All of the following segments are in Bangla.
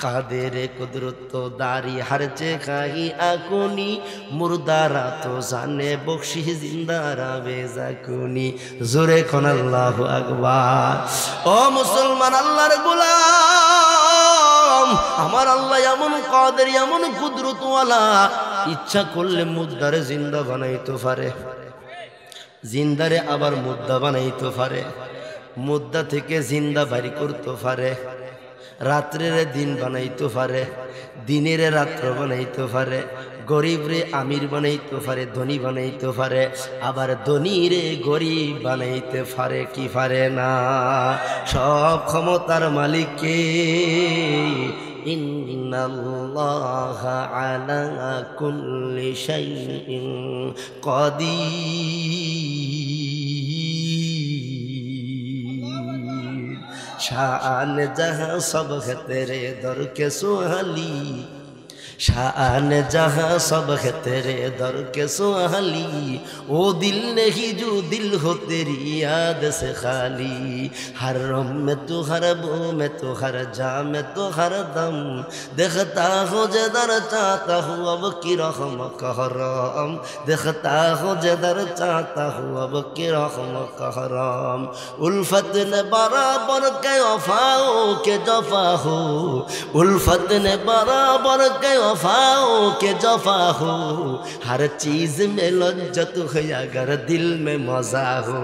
কাদের কুদরত দারি हर जगह আগুনি মুর্দারা তো জানে বখশি জিন্দারা বেজাকুনি জোরে কোন আল্লাহু আকবার। ও মুসলমান আল্লাহর গোলাম, আমার আল্লাহ এমন কাদের এমন কুদরত ওয়ালা, ইচ্ছা করলে মুর্দারে জিন্দা বানাইতে পারে, জিন্দারে আবার মুর্দা বানাইতে পারে, মুর্দা থেকে জিন্দা বাড়ি করতে পারে, রাত্রের দিন বানাইতে পারে, দিনের রাত্র বানাইতে পারে, গরিব রে আমির বানাইতে পারে, ধনী বানাইতে পারে, আবার ধনী রে গরিব বানাইতে পারে কি পারে না? সব ক্ষমতার মালিক কে? ইন্নাল্লাহা আলা কুল্লি শাইইন কাদির। शान जहाँ सब है तेरे दर के सुहाली, शान जहाँ सब है तेरे दर के सुहाली, ओ दिल नहीं जो दिल हो तेरी याद से खाली। हर रम में तो हर बो में तो हर जा में तो हर दम, देखता हो जदर चाहता हूँ अब की रहम कहरम, देखता हो जदर चाहता हूँ अब की रहम कहरम। उल्फत ने बराबर के वफाओं के जफा हो, उल्फत ने बराबर के वफाओं के जफा हो, हर चीज में लज्जत है अगर दिल में मजा हो,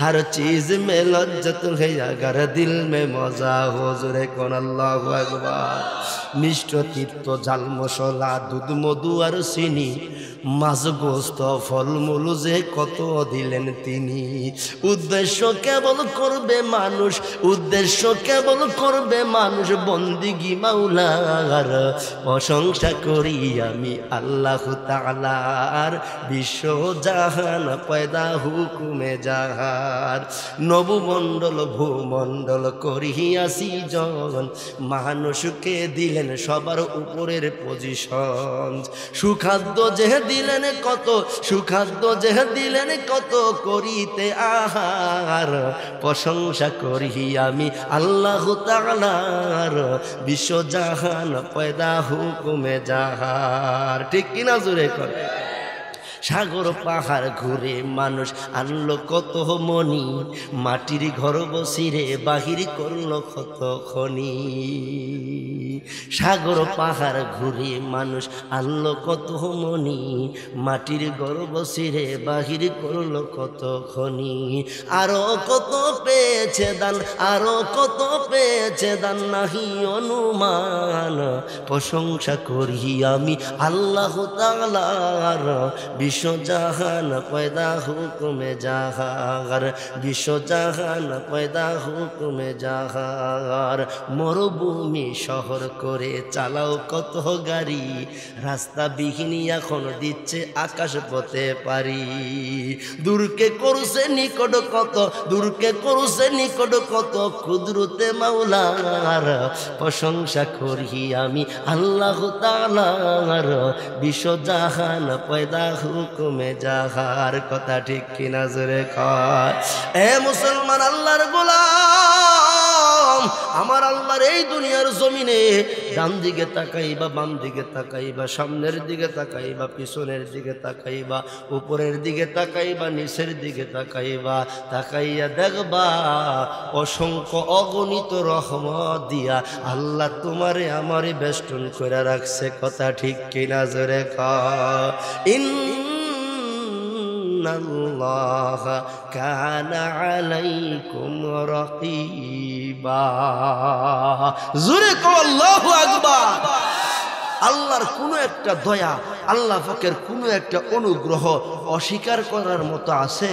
हर चीज में लज्जत है अगर दिल में मजा हो। जोरे कोन अल्लाहु আকবার। মিষ্ট তিক্ত জাল মশলা দুধ মধু আর চিনি, মাছ গোস্ত ফলমূল যে কত দিলেন তিনি। উদ্দেশ্য কেবল করবে মানুষ, উদ্দেশ্য কেবল করবে মানুষ বন্দিগি মাওলার। প্রশংসা করি আমি আল্লাহ তাআলার, বিশ্ব জাহান পয়দা হুকুমে যাহার। নবমণ্ডল ভূমণ্ডল করিয়াছি জন, মানুষকে দিলেন সবার উপরের পজিশন। সুখাদ্য যে দিলেন কত, সুখাদ্য যে দিলেন কত করিতে আহার। প্রশংসা করি আমি আল্লাহ তাআলার, বিশ্ব জাহান পয়দা হুকুমে যাহার। ঠিক কিনা জোরে করে? সাগর পাহাড় ঘুরে মানুষ আনলো কত মনি, মাটির ঘর বসিরে বাহির করলো কত খনি। সাগর পাহাড় ঘুরে মানুষ আনলো কত মনি, মাটির ঘর বসিরে বাহির করলো কত খনি। আরো কত পেয়েছে দান, আরো কত পেয়েছে দান নাহি অনুমান। প্রশংসা করি আমি আল্লাহ তাআলার, বিশ্ব জাহান পয়দা হুকুমে যাহার, বিশ্ব জাহান পয়দা হুকুমে যাহার। মরুভূমি শহর করে চালাও কত গাড়ি, রাস্তা বিহীন এখন দিচ্ছে আকাশ পথে পারি। দূরকে করছে নিকট কত, দূরকে করছে নিকট কত কুদরতে মাওলার। প্রশংসা করি আমি আল্লাহ তাআলার, বিশ্ব জাহান পয়দা হুকুমে যাহার। কথা ঠিক কিনা জোরে কর। এ মুসলমান আল্লাহর গোলাম, আমার আল্লাহর এই দুনিয়ার জমিনে ডান দিকে তাকাইবা, বাম দিকে তাকাইবা, সামনের দিকে তাকাইবা, পিছনের দিকে তাকাইবা, উপরের দিকে তাকাইবা, নিচের দিকে তাকাইবা, তাকাইয়া দেখবা অসংখ্য অগণিত রহমত দিয়া আল্লাহ তোমারে আমারে বেষ্টন করে রাখছে। কথা ঠিক কিনা জোরে কর। ইন্নাল্লাহ কানা আলাইকুম রাকিবা। জোরে কও আল্লাহু আকবার। আল্লাহর কোনো একটা দয়া, আল্লাহ পাকের কোনো একটা অনুগ্রহ অস্বীকার করার মতো আছে?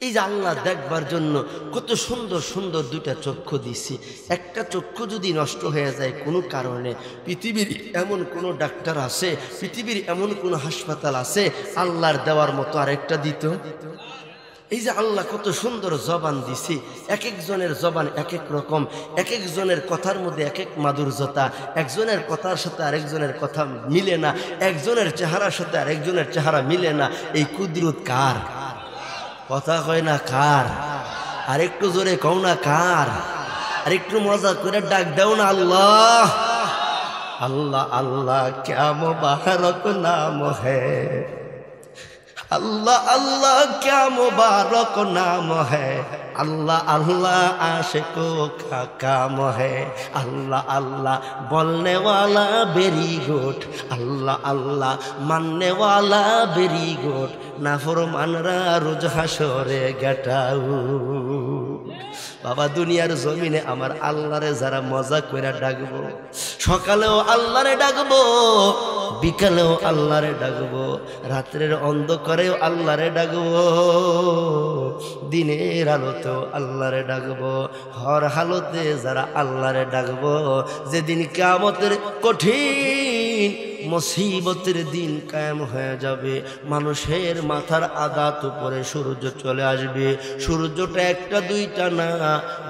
এই যে আল্লাহ দেখবার জন্য কত সুন্দর সুন্দর দুইটা চক্ষু দিছি, একটা চক্ষু যদি নষ্ট হয়ে যায় কোনো কারণে, পৃথিবীর এমন কোনো ডাক্তার আছে, পৃথিবীর এমন কোনো হাসপাতাল আছে আল্লাহর দেওয়ার মতো আরেকটা দিত? এই যে আল্লাহ কত সুন্দর জবান দিছি, এক একজনের জবান এক এক রকম, এক একজনের কথার মধ্যে এক এক মাধুর্যতা, একজনের কথার সাথে আরেকজনের কথা মিলে না, একজনের চেহারার সাথে আরেকজনের চেহারা মিলে না। এই কুদরত কার? কথা কয় না কার? আরেকটু জোরে কও না কার? আর একটু মজা করে ডাক দাও না আল্লাহ আল্লাহ আল্লাহ ক্যা মুবারক নাম হ্যায় अल्लाह अल्लाह क्या मुबारक नाम है अल्लाह अल्लाह आशिकों का काम है अल्लाह अल्लाह बोलने वाला वेरी गुड अल्लाह अल्लाह मानने वाला वेरी गुड नाफरमानरा रोज हाशरे गेटाऊ बाबा दुनियार जमीने आमार आल्लाहरे जारा मजा कइरा डाकबो सकालेও आल्लाहरे डाकबो बिकालेও आल्लाहरे डाकबो रात्रेर अंधकारेও आल्लाहरे डाकबो दिनेर आलोतेও आल्लाहरे डाकबो हर हालते जारा आल्लाहरे डाकबो जेदिन कियामतेर कठिन मुसीबतेर दिन कायम हो जाबे मानुषेर माथार आघात उपरे सूर्य चले आसबे सूर्यटा एकटा दुइटा ना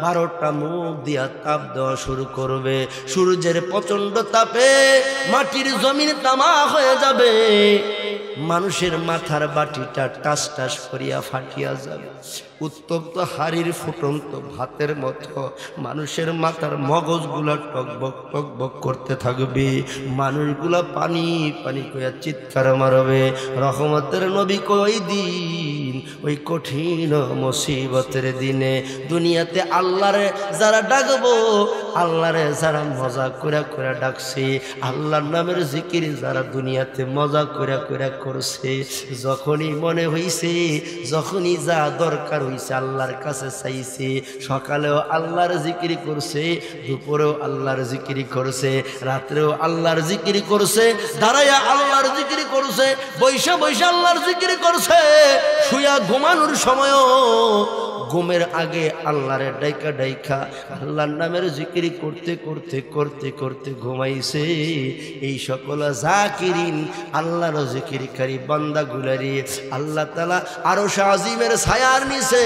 12टा मुख दिया ताप देওয়া शुरू करबे सूर्যের प्रचंड तापे माटिर जमीन तामा हो जाबे मानुषेर माथार बाटिटा टास टास करिया फाटिया जाबे उत्तप्त हाड़िर फुटন্ত भातेर मतो मानुषेर माथार मगजगुला टकबक करते थाकबे मानुषगुला पानी पानी कइया चित्कार मारबे रहमतेर नबी कई दिन ओई कठिन मुसीबतेर दिने दुनियाते आल्लाहरे जारा डाकबो आल्लाहरे जारा मजा कइरा कइरा डाकছে आल्लाहर नामेर जिकिर जारा दुनियाते मजा कइरा कइरा करছে যখনই মনে হইছে যখনই যা দরকার আল্লাহর কাছে চাইছে সকালেও আল্লাহর জিকির করছে দুপুরেও আল্লাহর জিকির করছে রাতেও আল্লাহর জিকির করছে দাঁড়ায়া আল্লাহর জিকির করছে বৈশা বৈশা আল্লাহর জিকির করছে শুয়া ঘুমানোর সময়ও ঘুমের আগে আল্লাহরে ডাইকা ডাইকা আল্লাহর নামের জিকির করতে করতে করতে করতে ঘুমাইছে এই সকল জাকিরিন আল্লাহর জিকিরকারী বান্দাগুলারে আল্লাহ তাআলা আরশ আজিমের ছায়ার নিচে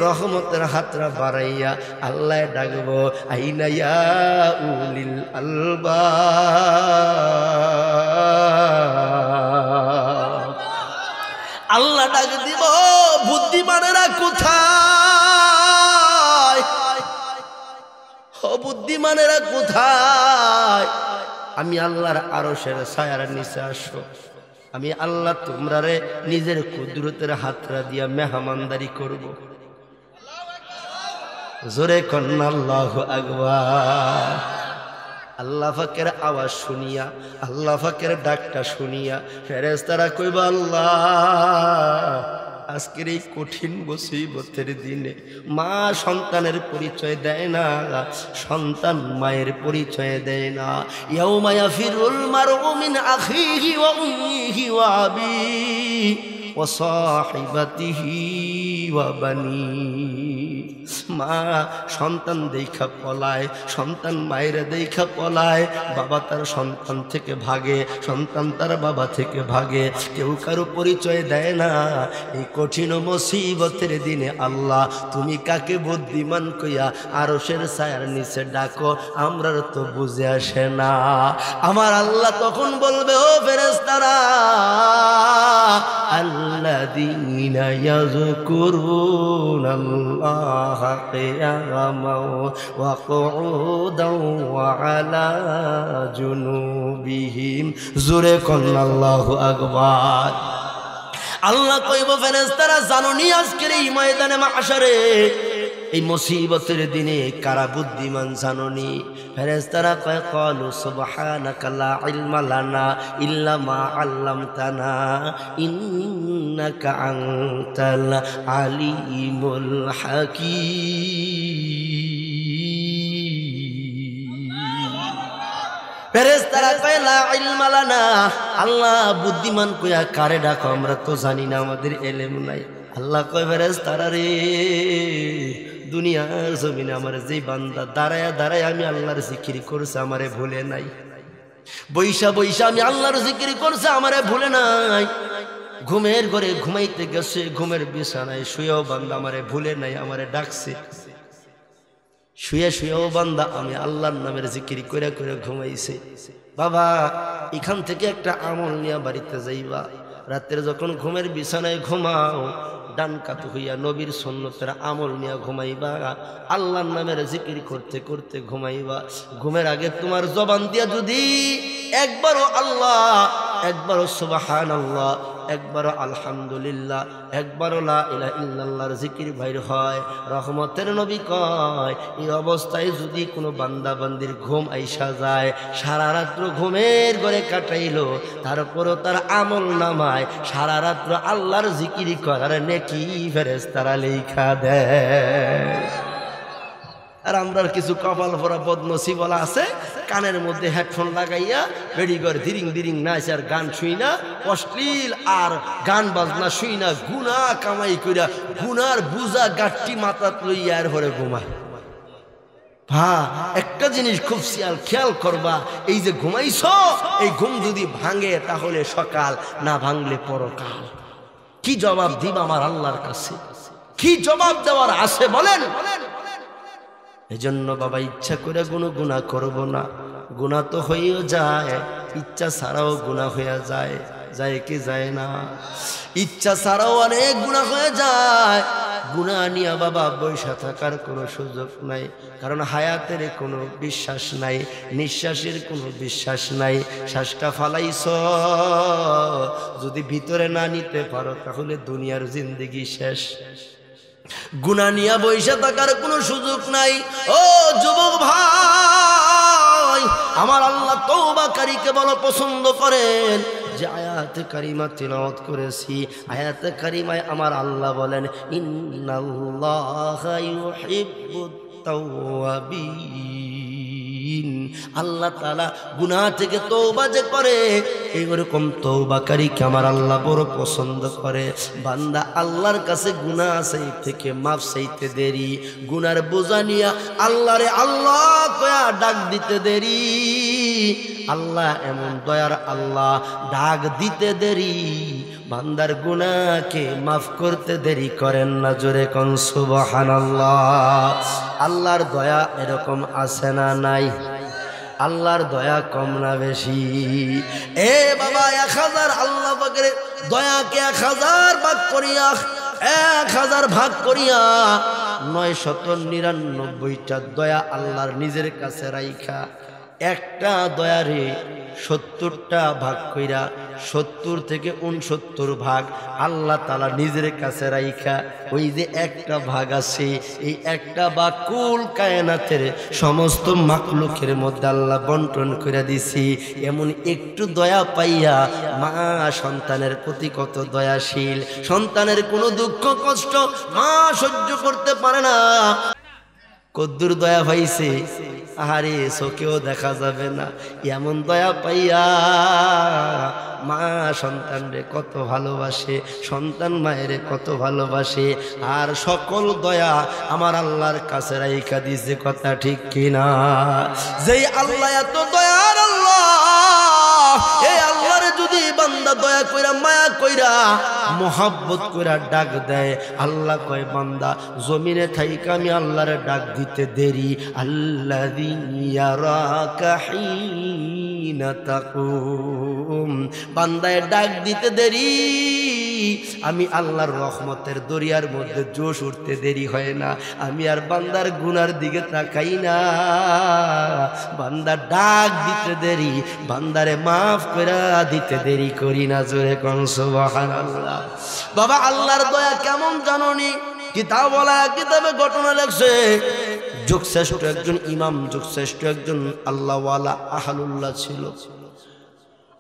রহমতের হাতরা বাড়াইয়া আল্লাহ ডাকবো আইনা ইয়া উলিল আলবাব আল্লাহ ডাক দিব বুদ্ধিমানেরা কোথায় ও বুদ্ধিমানেরা কোথায় আমি আল্লাহর আরশের ছায়ার নিচে আসো আমি আল্লাহ তোমরারে নিজের কুদরতের হাতরা দিয়া মেহমানদারি করব জোরে কন্না আল্লাহু আকবার আল্লাহ পাকের আওয়াজ শুনিয়া আল্লাহ পাকের ডাকটা শুনিয়া ফেরেশতারা কইবা আল্লাহ আজকের এই কঠিন মুসিবতের দিনে মা সন্তানের পরিচয় দেয় না সন্তান মায়ের পরিচয় দেয় না ইয়াউমা ইয়াফিরুল মারউ মিন আখিহি ওয়া উম্মিহি ওয়া আবিহি ওয়া সাহিবাতিহি ওয়া বানি মা সন্তান দেখা পলায় সন্তান মায়ের দেখা পলায় বাবা তার সন্তান থেকে ভাগে সন্তান তার বাবা থেকে ভাগে কেউ কারো পরিচয় দেয় না এই কঠিন মুসিবতের দিনে আল্লাহ তুমি কাকে বুদ্ধিমান কইয়া আরশের ছায়ার নিচে ডাকো আমরার তো বুঝে আসে না আমার আল্লাহ তখন বলবে ও ফেরেশতারা আল্লাযীনা ইয়াযকুরুনাল্লাহ قياما وقعودا وعلى جنوبهم زرقنا الله أكبر আল্লাহ কইব ফেরেশতারা জানোনি আজকের এই ময়দানে মাহশারে এই মুসিবতের দিনে কারা বুদ্ধিমান জানোনি ফেরেশতারা কয় ক্বালু সুবহানাকা লা ইলমা লানা ইল্লা মা আল্লামতানা ইন্নাকা আনতাল আলিমুল হাকীম ফেরেশতারা কয় লা ইলমা লানা আল্লাহ বুদ্ধিমান কইয়া কারে ডাকো আমরা তো জানি না আমাদের ইলম নাই আল্লাহ কয় ফেরেশতারা রে দুনিয়ার জমিনে আমার যে বান্দা দাঁড়ায়া দাঁড়ায় আমি আল্লাহর জিকির করছে আমারে ভুলে নাই বৈশা বৈশা আমি আল্লাহর জিকির করছে আমারে ভুলে নাই ঘুমের ঘরে ঘুমাইতে গেছে ঘুমের বিছানায় শুয়েও বান্দা আমারে ভুলে নাই আমারে ডাকছে শুয়ে শুয়েও বান্দা আমি আল্লাহর নামের জিকির করে করে ঘুমাইছে বাবা এখান থেকে একটা আমল নিয়ে বাড়িতে যাইবা রাতের যখন ঘুমের বিছানায় ঘুমাও ডান কাত হইয়া নবীর সুন্নতের আমল নিয়ে ঘুমাইবা, আল্লাহর নামের জিকির করতে করতে ঘুমাইবা। ঘুমের আগে তোমার জবান দিয়া যদি একবারও আল্লাহ, একবারও সুবহানাল্লাহ, একবারও আলহামদুলিল্লাহ, একবারও লা ইলাহা ইল্লাল্লাহর জিকির বাইর হয়, রহমতের নবী কয় এই অবস্থায় যদি কোনো বান্দা বান্দির ঘুম আইসা যায়, সারা রাত্র ঘুমের ঘরে কাটাইলো, তারপরও তার আমল নামায় সারা রাত্র আল্লাহর জিকির করার নেকি ফেরেশতারা লেখা দেয়। আর আমরা কিছু কপাল ভরা বদনসিবলা আছে, কানের মধ্যে হেডফোন লাগাইয়া বেড়ি করে দিরিং দিরিং নাচ আর গান শুই না, অশ্লীল আর গান বাজনা শুই না, গুনাহ কামাই কইরা গুনার বুঝা গাঠটি মাথাত লইয়া আর ভরে ঘুমায়। একটা জিনিস খুব খেয়াল করবা, এই যে ঘুমাইছ, এই ঘুম যদি ভাঙে তাহলে সকাল, না ভাঙলে পরকাল। কি জবাব দিব আমার আল্লাহর কাছে? কি জবাব দেওয়ার আছে বলেন? এজন্য বাবা ইচ্ছা করে কোনো গুনাহ করব না, গুনাহ তো হয়েও যায়, ইচ্ছা ছাড়াও গুনাহ হয়ে যায়, যায় কি যায় না? ইচ্ছা ছাড়াও অনেক গুনাহ হয়ে যায়। গুনাহ নিয়ে বাবা বৈশা থাকার কোনো সুযোগ নাই, কারণ হায়াতের কোনো বিশ্বাস নাই, নিঃশ্বাসের কোনো বিশ্বাস নাই। শ্বাসটা ফালাইছ, যদি ভিতরে না নিতে পারো তাহলে দুনিয়ার জিন্দেগি শেষ। গুনাহ নিয়ে বৈশা থাকার কোনো সুযোগ নাই। ও যুবক ভাই, আমার আল্লাহ তওবাকারীকে বড় পছন্দ করেন। যে আয়াতে কারিমা তিলাওয়াত করেছি, আয়াতে কারিমায় আমার আল্লাহ বলেন ইন্নাল্লাহা ইউহিব্বুত তাওয়াবিন। আল্লাহ তাআলা গুনাহ থেকে তওবা যে করে, এইরকম তওবাকারীকে আমার আল্লাহ বড় পছন্দ করে। বান্দা আল্লাহর কাছে গুনাহ চাইতে থেকে মাফ চাইতে দেরি, গুনার বোঝা নিয়া আল্লাহরে আল্লাহ কয়া ডাক দিতে দেরি। আল্লাহ এমন দয়ার আল্লাহ, ডাক দিতে দেরি, বান্দার গুনাহকে মাফ করতে দেরি করেন না। জোরে কোন সুবহানাল্লাহ। আল্লাহর দয়া এরকম আছে না নাই? আল্লাহর দয়া কম না বেশি? এ বাবা, 1000 আল্লাহ পাকের দয়াকে 1000 ভাগ করিয়া, 1000 ভাগ করিয়া 999টা দয়া আল্লাহর নিজের কাছে রাইখা, একটা দয়ারে 70টা ভাগ কইরা 70 থেকে 69 ভাগ আল্লাহ তাআলা নিজের কাছে রাইখা, ওই যে একটা ভাগ আছে, এই একটা ভাগ কুল কায়নাতের সমস্ত মাখলুকের মধ্যে আল্লাহ বন্টন করে দিছি। এমন একটু দয়া পাইয়া মা সন্তানের প্রতি কত দয়াশীল। সন্তানের কোনো দুঃখ কষ্ট মা সহ্য করতে পারে না, কদ্দুর দয়া পাইছে, আহারে চোখেও দেখা যাবে না, এমন দয়া পাইয়া মা সন্তানরে কত ভালোবাসে, সন্তান মায়েরে কত ভালোবাসে। আর সকল দয়া আমার আল্লাহর কাছে রাইখা দিছে, কথা ঠিক কিনা? যেই আল্লাহ এত দয়ার আল্লাহ, এই আল্লাহরে যদি বান্দা দয়া কইরা মায়া কইরা মোহাব্বত কইরা ডাক দেয়, আল্লাহ কয় বান্দা জমিনে থাইকা আমি আল্লাহরে ডাক দিতে দেরি। আল্লাযী ইয়ারাকা হিনা তাকুম, বান্দায় ডাক দিতে দেরি, আমি আল্লাহর রহমতের দরিয়ার মধ্যে জোশ উঠতে দেরি হয় না। আমি আর বান্দার গুনার দিকে তাকাই না, বান্দা ডাক দিতে দেরি, বান্দারে মাফ করে দিতে দেরি করি না। জোরে কোন সুবহানাল্লাহ। বাবা আল্লাহর দয়া কেমন জানোনি? কিতাব বলা, কিতাবে ঘটনা লেখছে, যুগশ্রেষ্ঠ একজন ইমাম, যুগশ্রেষ্ঠ একজন আল্লাহওয়ালা আহলুল্লাহ ছিল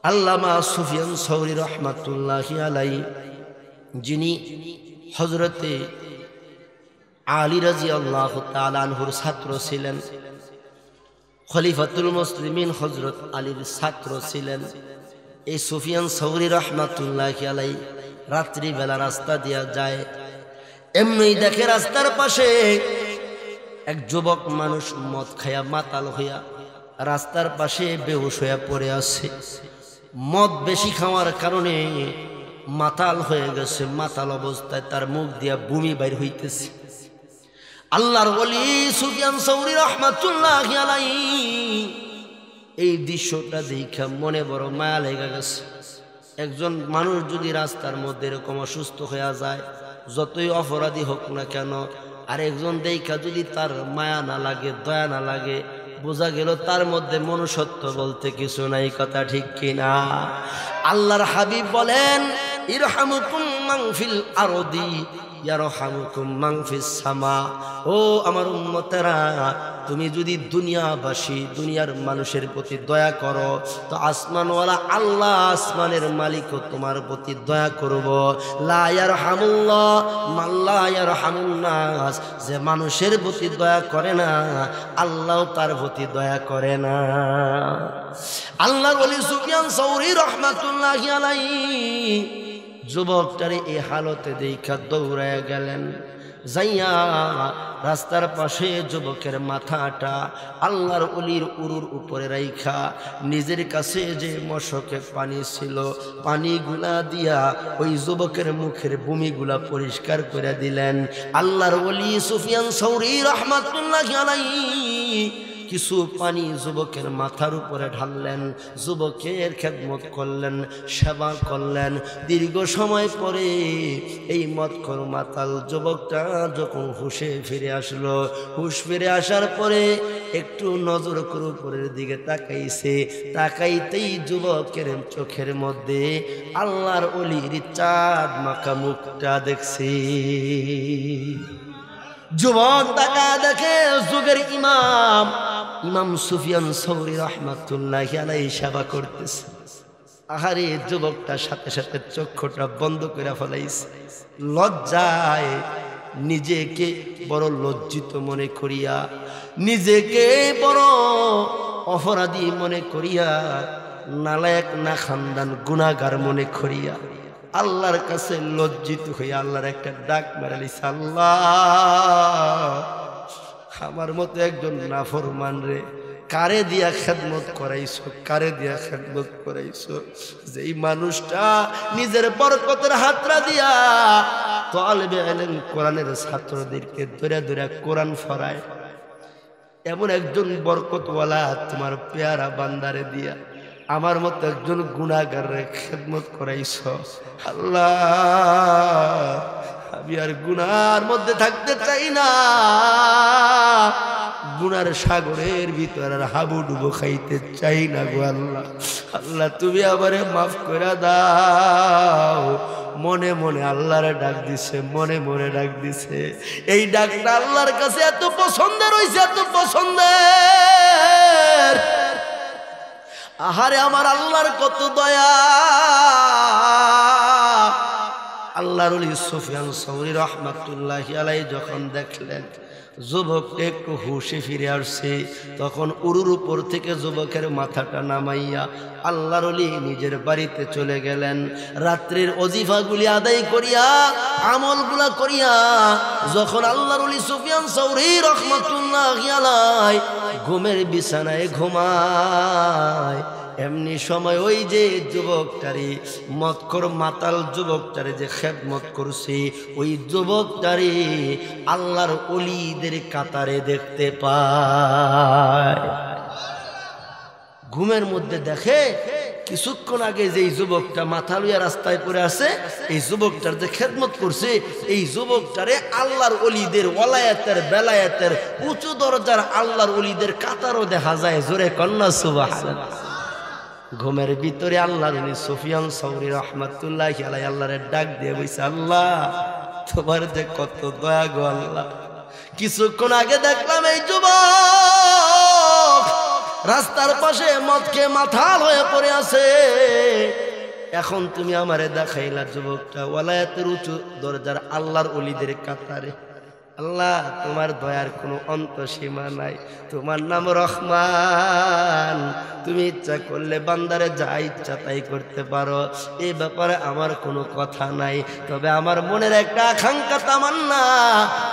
আল্লামা সুফিয়ান সৌরি রহমাতুল্লাহি আলাইহি, যিনি হযরতে আলী রাদিয়াল্লাহু তাআলা আনহুর ছাত্র ছিলেন, খলিফাতুল মুসলিমিন হযরত আলীর ছাত্র ছিলেন। এই সুফিয়ান সৌরি রহমাতুল্লাহি আলাইহি রাত্রি বেলা রাস্তা দিয়া যায়, এমনি দেখে রাস্তার পাশে এক যুবক মানুষ মদ খায়া মাতাল হইয়া রাস্তার পাশে বেহুশ হইয়া পড়ে আছে। মদ বেশি খাওয়ার কারণে মাতাল হয়ে গেছে, মাতাল অবস্থায় তার মুখ দিয়া বমি বাইর হইতেছে। আল্লাহর ওলি সুফিয়ান সৌরি রাহমাতুল্লাহি আলাইহি এই দৃশ্যটা দেখা মনে বড় মায়া লেগে গেছে। একজন মানুষ যদি রাস্তার মধ্যে এরকম অসুস্থ হয়ে যায়, যতই অপরাধী হোক না কেন, আরেকজন দেখা যদি তার মায়া না লাগে, দয়া না লাগে, বোঝা গেল তার মধ্যে মনুষ্যত্ব বলতে কিছু নাই। কথা ঠিক কিনা? আল্লাহর হাবিব বলেন, ইরহামুকুম মান ফিল আরদি ইয়ারহামুকুম মান ফিস সামা। ও আমার উম্মতেরা, তুমি যদি দুনিয়াবাসী, দুনিয়ার মানুষের প্রতি দয়া করো, তো আসমানওয়ালা আল্লাহ, আসমানের মালিকও তোমার প্রতি দয়া করব। লা ইয়ারহামুল্লাহ মান লা ইয়ারহামুন নাস, যে মানুষের প্রতি দয়া করে না, আল্লাহ তার প্রতি দয়া করে না। আল্লাহর ওলি সুফিয়ান সাউরি রাহমাতুল্লাহি আলাইহি যুবকটারে এই হালতে দেখা দৌড়ায় গেলেন, যাইয়া রাস্তার পাশে যুবকের মাথাটা আল্লাহর ওলির উরুর উপরে রাইখা নিজের কাছে যে মশকে পানি ছিল, পানিগুলা দিয়া ওই যুবকের মুখের ভূমিগুলা পরিষ্কার করে দিলেন। আল্লাহর ওলি সুফিয়ান সাউরি রাহমাতুল্লাহি আলাইহি কিছু পানি যুবকের মাথার উপরে ঢাললেন, যুবকের খেদমত করলেন, সেবা করলেন। দীর্ঘ সময় পরে এই মদখোর মাতাল যুবকটা যখন হুশে ফিরে আসলো, হুশ ফিরে আসার পরে একটু নজর করে উপরের দিকে তাকাইছে, তাকাইতেই যুবকের চোখের মধ্যে আল্লাহর ওলির চাঁদ মাখা মুখটা দেখছি। যুবক তাকা দেখে যুগের ইমাম সুফিয়ান সাউরি রাহমাতুল্লাহি আলাইহি সেবা করতেছে। আহারে, যুবকটার সাথে সাথে চক্ষুটা বন্ধ করে ফেলাইছে। লজ্জায় নিজেকে বড় লজ্জিত মনে করিয়া, নিজেকে বড় অপরাধী মনে করিয়া, নালায়েক না খানদান গুনাহগার মনে করিয়া আল্লাহর কাছে লজ্জিত হইয়া আল্লাহর একটা ডাক মারালিস, আল্লাহ আমার মতো একজন নাফরমান রে কারে দিয়া খেদমত করাইছো, কারে দিয়া খেদমত করাইছো, যে এই মানুষটা নিজের বরকতের হাতরা দিয়া তালেবে ইলম কোরআনের ছাত্রদেরকে ধরে ধরে কোরআন পড়ায়, এমন একজন বরকতওয়ালা তোমার পেয়ারা বান্দারে দিয়া আমার মতো একজন গুনাহগারে খেদমত করাইছো। আল্লাহ, আমি আর গুনার মধ্যে থাকতে চাই না, গুনার সাগরের ভিতর আর হাবুডুবু খাইতে চাই না গো আল্লাহ। আল্লাহ, তুমি আমারে মাফ করে দাও। মনে মনে আল্লাহরে ডাক দিছে, মনে মনে ডাক দিছে। এই ডাকটা আল্লাহর কাছে এত পছন্দের হইছে, এত পছন্দের। আহারে, আমার আল্লাহর কত দয়া। আল্লাহর ওলি সুফিয়ান সাউরি রাহমাতুল্লাহি আলাইহি যখন দেখলেন যুবকটা একটু হুশে ফিরে আসছে, তখন উরুর উপর থেকে যুবকের মাথাটা নামাইয়া আল্লাহর ওলি নিজের বাড়িতে চলে গেলেন। রাত্রির ওজিফাগুলি আদায় করিয়া, আমলগুলা করিয়া যখন আল্লাহর ওলি সুফিয়ান সাউরি রাহমাতুল্লাহি আলাইহি ঘুমের বিছানায় ঘুমায়, এমনি সময় ওই যে যুবকটারি মদখোর মাতাল যুবকটারে যে খেদমত করছে, ওই যুবকটারি আল্লাহর ওলিদের কাতারে দেখতে পায়। ঘুমের মধ্যে দেখে কিছুক্ষণ আগে যে যুবকটা মাথা লইয়া রাস্তায় পড়ে আছে, এই যুবকটার যে খেদমত করছে, এই যুবকটারে আল্লাহর ওলিদের ওলায়াতের বেলায়াতের উঁচু দরজার আল্লাহর ওলিদের কাতারও দেখা যায়। জোরে কন্যা সুবহানাল্লাহ। ঘুমের ভিতরে আল্লাহর ওলি সুফিয়ান সাউরি রাহমাতুল্লাহি আলাইহি আল্লাহরে ডাক দিয়ে বলছে, আল্লাহ তোমার যে কত দয়া গো আল্লাহ। কিছুক্ষণ আগে দেখলাম এই যুবক রাস্তার পাশে মদ খেয়ে মাথাল হয়ে পড়ে আছে, এখন তুমি আমারে দেখাইলা যুবকটা ওলায়াতের উঁচু দরজার আল্লাহর ওলিদের কাতারে। আল্লাহ, তোমার দয়ার কোনো অন্ত সীমা নাই। তোমার নাম রহমান, তুমি ইচ্ছা করলে বান্দারে যা ইচ্ছা তাই করতে পারো, এই ব্যাপারে আমার কোনো কথা নাই। তবে আমার মনের একটা আকাঙ্ক্ষা, তামান্না,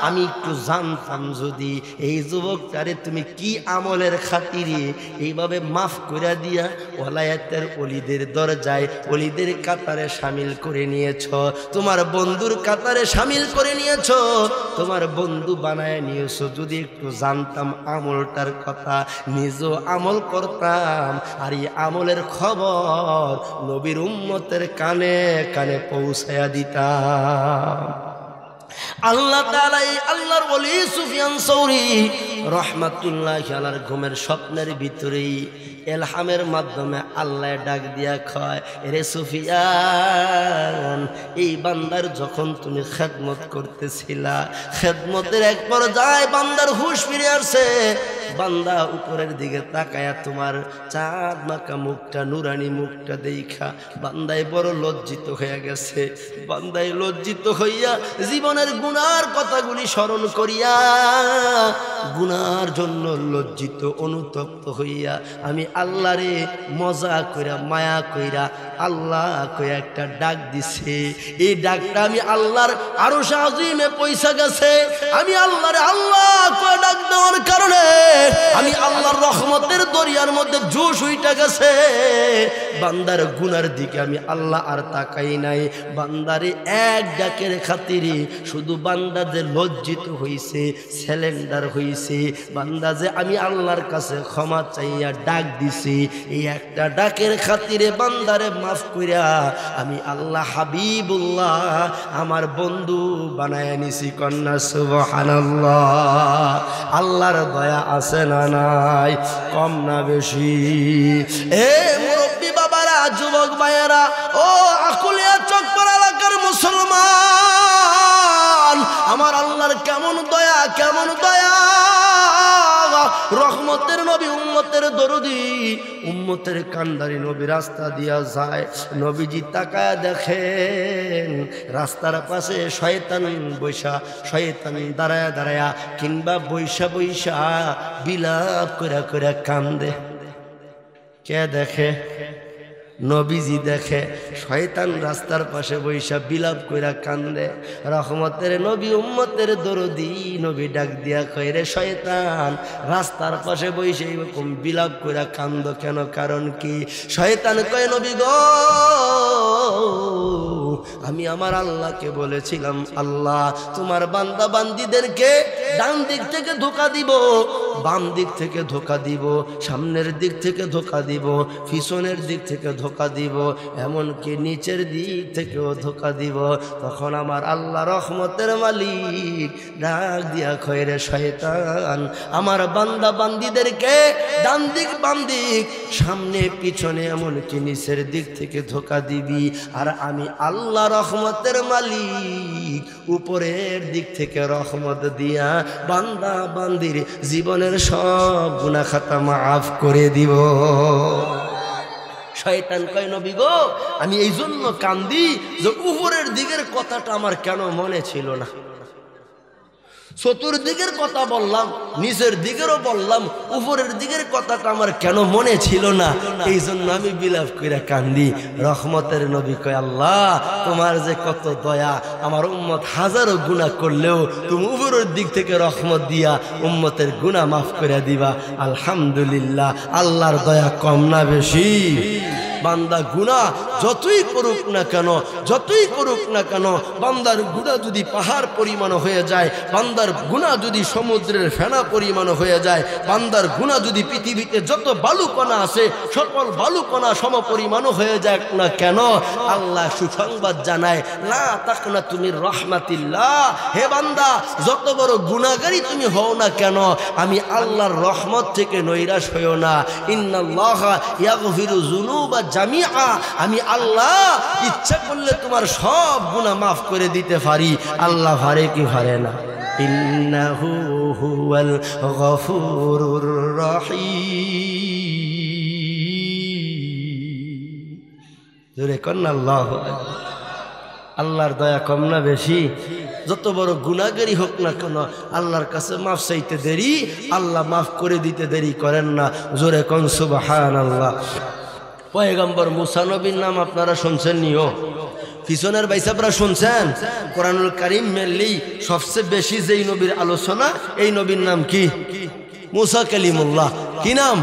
আমি একটু জানতাম যদি এই যুবকটারে তুমি কি আমলের খাতিরে এইভাবে মাফ করে দিয়া ওলায়াতের ওলিদের দরজায় ওলিদের কাতারে শামিল করে নিয়েছ, তোমার বন্ধুর কাতারে শামিল করে নিয়েছ, তোমার বন্ধু বানায় নিয়েছো, যদি একটু জানতাম আমলটার কথা, নিজেও আমল করতাম, আর এই আমলের খবর নবীর উম্মতের কানে কানে পৌঁছায়া দিতাম। আল্লাহ তাআলা এই আল্লাহর ওলি সুফিয়ান সৌরি রাহমাতুল্লাহি আলাইহির ঘুমের স্বপ্নের ভিতরেই ইলহামের মাধ্যমে আল্লাহ ডাক দিয়া কয়, রে সুফিয়ান, এই বান্দার যখন তুমি খেদমত করতেছিলা, খেদমতের এক পর্যায়ে বান্দার হুঁশ ফিরে আসছে। বান্দা উপরের দিকে তাকায়া তোমার চাঁদ মাখা মুখটা, নুরানি মুখটা দেখা বান্দায় বড় লজ্জিত হয়ে গেছে। বান্দায় লজ্জিত হইয়া জীবনের গুনার কথাগুলি স্মরণ করিয়া গুনার জন্য লজ্জিত অনুতপ্ত হইয়া আমি আল্লাহরে মজা কইরা মায়া কইরা আল্লাহ কইয়া একটা ডাক দিছে। এই ডাকটা আমি আল্লাহর আরশ আজিমে পৌঁছা গেছে। আমি আল্লাহরে আল্লাহ কইয়া ডাক দেওয়ার কারণে আমি আল্লাহর রহমতের দরিয়ার মধ্যে জোশ উইটা গেছে। বান্দার গুনার দিকে আমি আল্লাহ আর তাকাই নাই। বান্দারে এক ডাকের খাতিরে শুধু বান্দা যে লজ্জিত হইছে, সিলিন্ডার হইছে, বান্দা যে আমি আল্লাহর কাছে ক্ষমা চাইয়া ডাক দিছি, এই একটা ডাকের খাতিরে বান্দারে মাফ কইরা আমি আল্লাহ হাবিবুল্লাহ আমার বন্ধু বানায় নিছি। কন্যা সুবহানাল্লাহ। আল্লাহর দয়া আছে না নাই, কম না বেশি? এ মুরব্বী বাবারা, যুবক ভাইয়েরা, ও আকুলিয়া চকপাড়া এলাকার মুসলমান, আমার আল্লাহর কেমন দয়া, কেমন দয়া! রহমতের নবী, উম্মতের দরদি, উম্মতের কান্দারি নবী রাস্তা দিয়া যায়। নবীজি তাকায় দেখেন রাস্তার পাশে শয়তান বৈশা, শয়তান দাঁড়ায়া দাঁড়ায়া কিংবা বৈশা বৈশা বিলাপ করে করে কান্দে। কে দেখে? নবীজি দেখে। শয়তান রাস্তার পাশে বৈশা বিলাপ কইরা কান্দে। রহমতের নবী, উম্মতের দরদি নবী ডাক দিয়া কয়, রে শয়তান, রাস্তার পাশে বৈশা এরকম বিলাপ কইরা কান্দ কেন? কারণ কি? শয়তান কয়, নবী গো, আমি আমার আল্লাহকে বলেছিলাম, আল্লাহ তোমার বান্দা বান্দিদেরকে ডান দিক থেকে ধোঁকা দিব, বাম দিক থেকে ধোঁকা দিব, সামনের দিক থেকে ধোঁকা দিব, পিছনের দিক থেকে ধোঁকা দিব, এমনকি নিচের দিক থেকেও ধোঁকা দিব। তখন আমার আল্লাহ রহমতের মালিক ডাক দিয়া কয়, রে শয়তান, আমার বান্দা বান্দিদেরকে ডান দিক বাম দিক, সামনে পিছনে এমনকি নিচের দিক থেকে ধোঁকা দিবি। আর আমি আল্লাহ রহমতের মালিক উপরের দিক থেকে রহমত দিয়া বান্দা বান্দির জীবনের সব গুনাহ খাতা মাফ করে দিব। শয়তান কয়, নবী গো, আমি এই জন্য কান্দি যে উপরের দিকের কথাটা আমার কেন মনে ছিল না। চতুর্দিকের কথা বললাম, নিচের দিকেরও বললাম, উপরের দিকের কথাটা আমার কেন মনে ছিল না, এই জন্য আমি বিলাপ করে কান্দি। রহমতের নবী কয়, আল্লাহ তোমার যে কত দয়া, আমার উম্মত হাজারো গুনাহ করলেও তুমি উপরের দিক থেকে রহমত দিয়া উম্মতের গুনাহ মাফ করে দিবা। আলহামদুলিল্লাহ। আল্লাহর দয়া কম না বেশি? বান্দা গুনাহ যতই করুক না কেন, যতই করুক না কেন, বান্দার গুনাহ যদি পাহাড় পরিমাণ হয়ে যায়, বান্দার গুনাহ যদি সমুদ্রের ফেনা পরিমাণ হয়ে যায়, বান্দার গুনাহ যদি পৃথিবীতে যত বালুকণা আছে সকল বালুকণা সম পরিমাণও হয়ে যায় না কেন, আল্লাহ সুসংবাদ জানায়, লা তাকনাতু মির রাহমাতিল্লাহ। হে বান্দা, যত বড় গুনাহগারী তুমি হও না কেন, আমি আল্লাহর রহমত থেকে নৈরাশ হইও না। ইন্নাল্লাহা ইয়াগফিরু যুনুবা জামিআ। আমি আল্লাহ ইচ্ছা করলে তোমার সব গুনাহ মাফ করে দিতে পারি। আল্লাহ পারে কি পারে না? ইন্নাহু হুয়াল গফুরুর রহিম। জোরে কন্না আল্লাহু আকবার। আল্লাহর দয়া কম না বেশি? যত বড় গুনাহগারী হোক না কেন, আল্লাহর কাছে মাফ চাইতে দেরি, আল্লাহ মাফ করে দিতে দেরি করেন না। জোরে কোন সুবহানাল্লাহ। পয়গম্বর মুসা নবীর নাম আপনারা শুনছেন নিও? পিছনের ভাইসাবরা শুনছেন? কোরআনুল কারীম মেনলি সবচেয়ে বেশি যেই নবীর আলোচনা, এই নবীর নাম কি? মুসা কালিমুল্লাহ। কি নাম?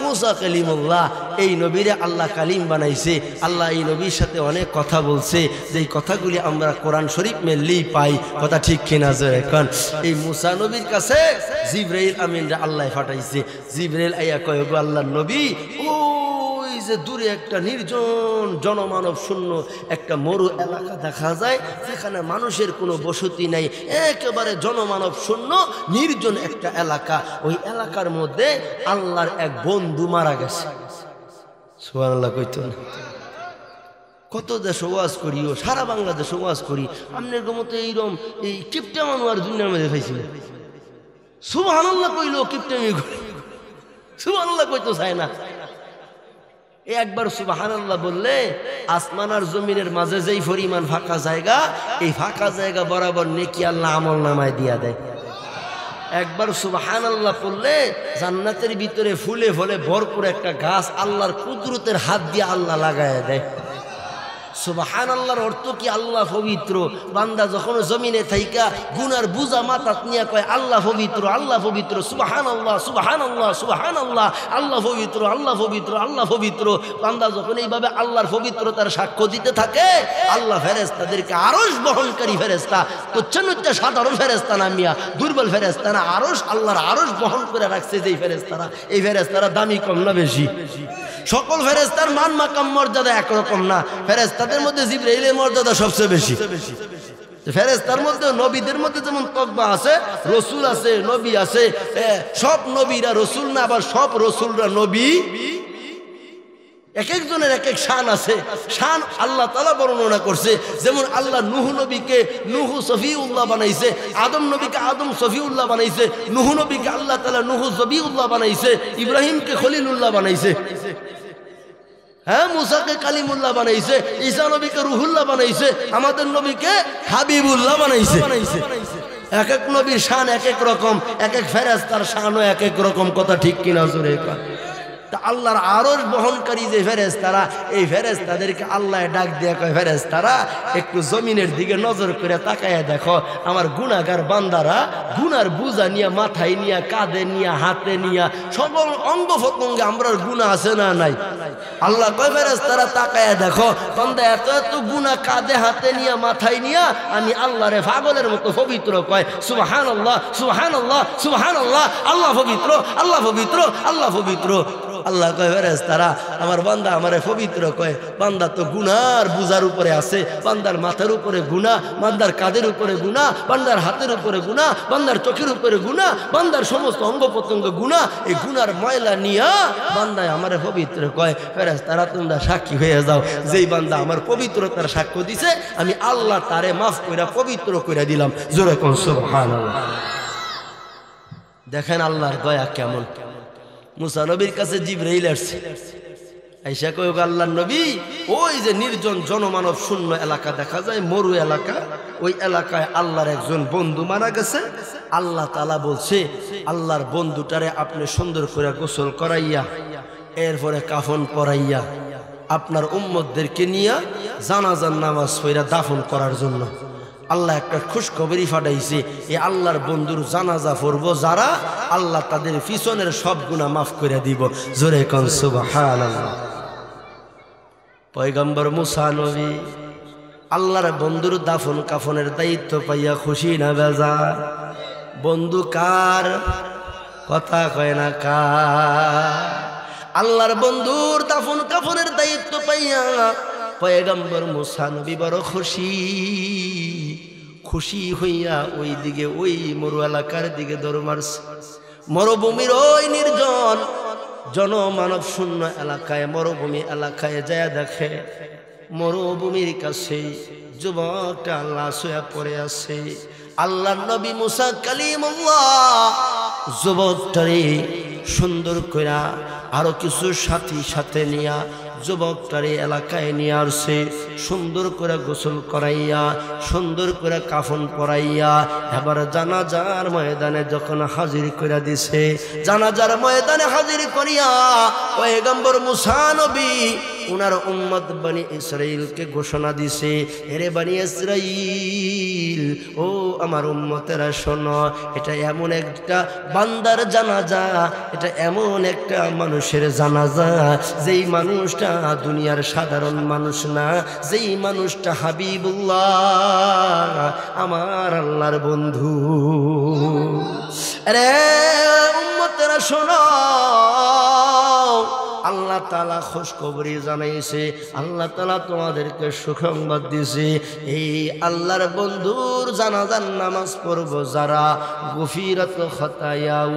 মুসা কালিমুল্লাহ। এই নবীরে আল্লাহ কালিম বানাইছে। আল্লাহ এই নবীর সাথে অনেক কথা বলছে, যেই কথাগুলি আমরা কোরআন শরীফ মেনলেই পাই। কথা ঠিক কিনা? এখন এই মুসা নবীর কাছে জিবরাইল আমিন আল্লাহ পাঠাইছে। জিবরাইল আইয়া কয়, গো আল্লাহর নবী, ওই যে দূরে একটা নির্জন জনমানব শূন্য একটা মরু এলাকা দেখা যায়, যেখানে মানুষের কোনো বসতি নাই, একেবারে জনমানব শূন্য নির্জন একটা এলাকা। ওই এলাকার মধ্যে আল্লাহর এক বন্ধু মারা গেছে। সুবহানাল্লাহ কইতো না? কত দেশে ওয়াজ করিও, সারা বাংলাদেশে ওয়াজ করি, আপনার মতো এইরকম এই কিপটা মানুষ আর দুনিয়ার মধ্যে পাইছিল। সুবহানাল্লাহ কইলো কিপটামি করি, সুবহানাল্লাহ কইতো চায় না। একবার সুবহানাল্লাহ বললে আসমান আর জমিনের মাঝে যেই পরিমাণ ফাঁকা জায়গা, এই ফাঁকা জায়গা বরাবর নেকি আল্লাহ আমল নামায় দিয়া দেয়। একবার সুবহানাল্লাহ পড়লে জান্নাতের ভিতরে ফুলে ফলে ভরপুর একটা গাছ আল্লাহর কুদরতের হাত দিয়ে আল্লাহ লাগায় দেয়। সুবহানাল্লাহর অর্থ কি? আল্লাহ পবিত্র। বান্দা যখন জমিনে থাইকা গুনার বুঝা মাথাত নিয়ে কয় আল্লাহ পবিত্র, আল্লাহ পবিত্র, সুবহানাল্লাহ সুবহানাল্লাহ সুবহানাল্লাহ, আল্লাহ পবিত্র, আল্লাহ পবিত্র, আল্লাহ পবিত্র। বান্দা যখন এইভাবে আল্লাহর পবিত্রতার সাক্ষ্য দিতে থাকে, আল্লাহ ফেরেশতাদেরকে আরশ বহনকারী ফেরেশতা, প্রচ্ছন্নতা সাধারণ ফেরেশতা না মিয়া, দুর্বল ফেরেশতা না, আরশ, আল্লাহর আরশ বহন করে রাখছে যেই ফেরেশতারা, এই ফেরেশতারা দামি কম না বেশি? সকল ফেরেশতার মান মাকাম মর্যাদা একরকম না। ফেরেশতাদের মধ্যে জিবরাইলের মর্যাদা সবচেয়ে বেশি। ফেরেশতার মধ্যে নবীদের মধ্যে যেমন তকবা আছে, রসুল আছে, নবী আছে। সব নবীরা রসুল না, আবার সব রসুলরা নবী। এক একজনের এক এক শান আছে। শান আল্লাহ তাআলা বর্ণনা করছে। যেমন আল্লাহ নূহ নবীকে নূহ সফিউল্লাহ বানাইছে, আদম নবীকে আদম সফিউল্লাহ বানাইছে, নূহ নবীকে আল্লাহ তাআলা নূহ জবিউল্লাহ বানাইছে, ইব্রাহিমকে খলিলুল্লাহ বানাইছে, হ্যাঁ মুসাকে কালিমুল্লাহ বানাইছে, ঈসা নবীকে রুহুল্লাহ বানাইছে, আমাদের নবীকে হাবিবুল্লাহ বানাইছে। এক এক নবীর শান এক এক রকম, এক এক ফেরেশতার শানও এক এক রকম। কথা ঠিক কিনা জোরে কয়? তা আল্লাহর আরশ বহনকারী যে ফেরেশতারা, এই ফেরেশতাদেরকে আল্লাহ ডাক দিয়ে কয়, ফেরেশতারা একটু জমিনের দিকে নজর করে তাকায় দেখো, আমার গুনাহগার বান্দারা গুনার বোঝা নিয়ে, মাথায় নিয়ে, কাঁধে নিয়ে, হাতে নিয়ে, সকল অঙ্গ প্রত্যঙ্গে আমরার গুনাহ আছে না নাই? আল্লাহ কয় ফেরেশতারা তাকায় দেখো, বান্দা এত এত গুনাহ কাঁধে হাতে নিয়ে, মাথায় নিয়ে, আমি আল্লাহরে পাগলের মতো পবিত্র কয়। সুবহানাল্লাহ সুবহানাল্লাহ সুবহানাল্লাহ, আল্লাহ পবিত্র, আল্লাহ পবিত্র, আল্লাহ পবিত্র। আল্লাহ কয় ফেরেশতারা আমার বান্দা আমারে পবিত্র কয়। বান্দা তো গুনার বুঝার উপরে আছে, বান্দার মাথার উপরে গুনাহ, বান্দার কাঁধের উপরে গুনাহ, বান্দার হাতের উপরে গুনাহ, বান্দার চোখের উপরে গুনাহ, বান্দার সমস্ত অঙ্গ প্রত্যঙ্গ গুনাহ। এই গুনার ময়লা নিয়া বান্দায় আমারে পবিত্র কয়। ফেরেশতারা তোমরা সাক্ষী হয়ে যাও, যেই বান্দা আমার পবিত্রতার সাক্ষ্য দিছে, আমি আল্লাহ তারে মাফ কইরা পবিত্র কইরা দিলাম। জোরে কোন সুবহানাল্লাহ। দেখেন আল্লাহর দয়া কেমন। মুসা নবীর কাছে জিবরাইল আসছে, আইসা কয় আল্লাহর নবী, ওই যে নির্জন জনমানব শূন্য এলাকা দেখা যায়, মরু এলাকা, ওই এলাকায় আল্লাহর একজন বন্ধু মারা গেছে। আল্লাহ তাআলা বলছে, আল্লাহর বন্ধুটারে আপনি সুন্দর করে গোসল করাইয়া, এরপরে কাফন পরাইয়া, আপনার উম্মতদেরকে নিয়ে জানাজার নামাজ পড়া দাফন করার জন্য আল্লাহ একটা খুশখবরি পাঠাইছে। এই আল্লাহর বন্ধুর জানাজা পড়ব যারা, আল্লাহ তাদের পিছনের সব গুনাহ মাফ করে দিব। জোরে কোন সুবহানাল্লাহ। পয়গম্বর মুসা নবী আল্লাহর বন্ধুর দাফন কাফনের দায়িত্ব পাইয়া খুশি না বেজার? বন্ধু কার? কথা কয় না কার? আল্লাহর বন্ধুর দাফন কাফনের দায়িত্ব পাইয়া পয়গম্বর মুসা নবী বড় খুশি। খুশি হইয়া ওই দিকে, ওই মরু এলাকার দিকে দৌড় মারছে। মরুভূমির ওই নির্জন জনমানব শূন্য এলাকায়, মরুভূমি এলাকায় যায় দেখে মরুভূমির কাছে যুবকটা লাশ হয়ে পড়ে আছে। আল্লাহর নবী মুসা কালিমুল্লাহ যুবকটারে সুন্দর কইরা আরো কিছু সাথী সাথে নিয়া যুবকটারে এলাকায় নিয়ে আসছে। সুন্দর করে গোসল করাইয়া, সুন্দর করে কাফন পরাইয়া, এবার জানাজার ময়দানে যখন হাজির করে দিছে, জানাজার ময়দানে হাজির করিয়া পয়গম্বর মুসা নবী উনার উম্মত বনি ইসরাইলকে ঘোষণা দিছে, এরে বনি ইসরাইল, ও আমার উম্মতেরা শোনো, এটা এমন একটা বান্দার জানাজা, এটা এমন একটা মানুষের জানাজা, যেই মানুষটা দুনিয়ার সাধারণ মানুষ না, যেই মানুষটা হাবিবুল্লাহ, আমার আল্লাহর বন্ধু। আরে উম্মতেরা শোনো, আল্লাহ তাআলা খুশখবরি জানাইছে, আল্লাহ তাআলা তোমাদেরকে সুসংবাদ দিয়েছে, এই আল্লাহর বন্ধুর জানাজার নামাজ পড়ব যারা, গুফিরাত খাতায়াউ,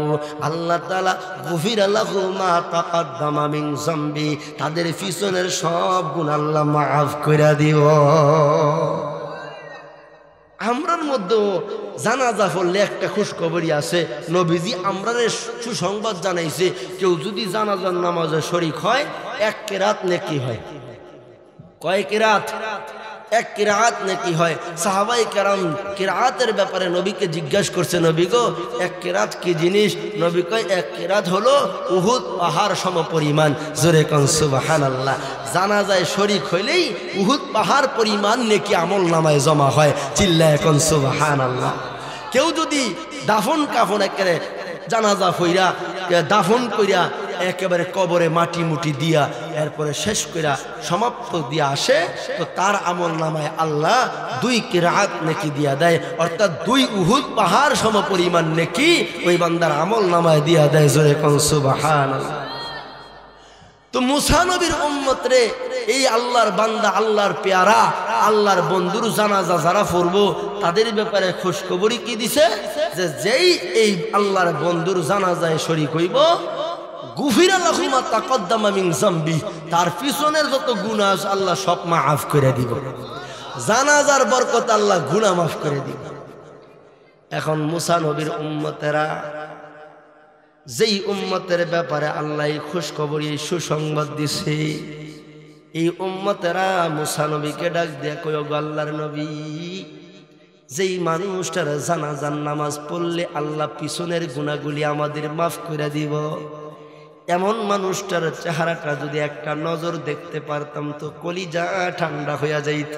আল্লাহ তাআলা গুফিরা লাহু মা তাকাদ্দামা মিন যামবি, তাদের পিছনের সব গুনাহ আল্লাহ মাফ করে দিব। আমরার মধ্যে জানাজা পড়লে একটা খুশখবরি আছে, নবীজি আমরারে সুসংবাদ জানাইছে, কেউ যদি জানাজার নামাজে শরীক হয় 1 কিরাত নেকি হয়। কয় কিরাত? 1 কিরাত নেকি হয়। সাহাবায়ে কেরাম কিরাতের ব্যাপারে নবীকে জিজ্ঞাসা করছে, নবী গো 1 কিরাত কি জিনিস? নবী কয় 1 কিরাত হলো উহুদ পাহাড় সমপরিমাণ। জোরে কোন সুবহানাল্লাহ। জানাজায় শরীক হইলেই উহুদ পাহাড় পরিমাণ নেকি আমল নামায় জমা হয়। চিল্লায় কোন সুবহানাল্লাহ। কেউ যদি দাফন কাফন একেবারে জানাজা হইরা দাফন কইরা একেবারে কবরে মাটি মুটি দিয়া এরপরে শেষ কইরা সমাপ্ত দিয়া আসে, তো তার আমল নামায় আল্লাহ 2 কিরাত নেকি দিয়া দেয়, অর্থাৎ 2 উহুদ পাহাড় সমপরিমাণ নেকি ওই বান্দার আমল নামায় দিয়া দেয়। জোরে কোন সুবহানাল্লাহ। তো মুসা নবীর উম্মত রে, এই আল্লাহর বান্দা, আল্লাহর পেয়ারা, আল্লাহর বন্ধুর জানাজা যারা পড়বো তাদের ব্যাপারে খুশখবরি কি দিছে, যে যেই এই আল্লাহর বন্ধুর জানাজায় শরীক হইব, গুফিরা লাহু মা তাকাদ্দামা মিন যামবি, তার পিছনের যত গুনাহ আছে আল্লাহ সব মাফ করে দিব। জানাজার বরকত আল্লাহ গুনাহ মাফ করে দিব। এখন মুসা নবীর উম্মতেরা, যেই উম্মতের ব্যাপারে আল্লাহ খুশখবরি সুসংবাদ দিছে, এই উম্মতেরা মুসা নবীকে ডাক দিয়া কয়, গো আল্লাহর নবী, যেই মানুষটার জানাজার নামাজ পড়লে আল্লাহ পিছনের গুনাহগুলি আমাদের মাফ করে দিব, এমন মানুষটার চেহারাটা যদি একটা নজর দেখতে পারতাম তো কলিজা ঠান্ডা হইয়া যাইত।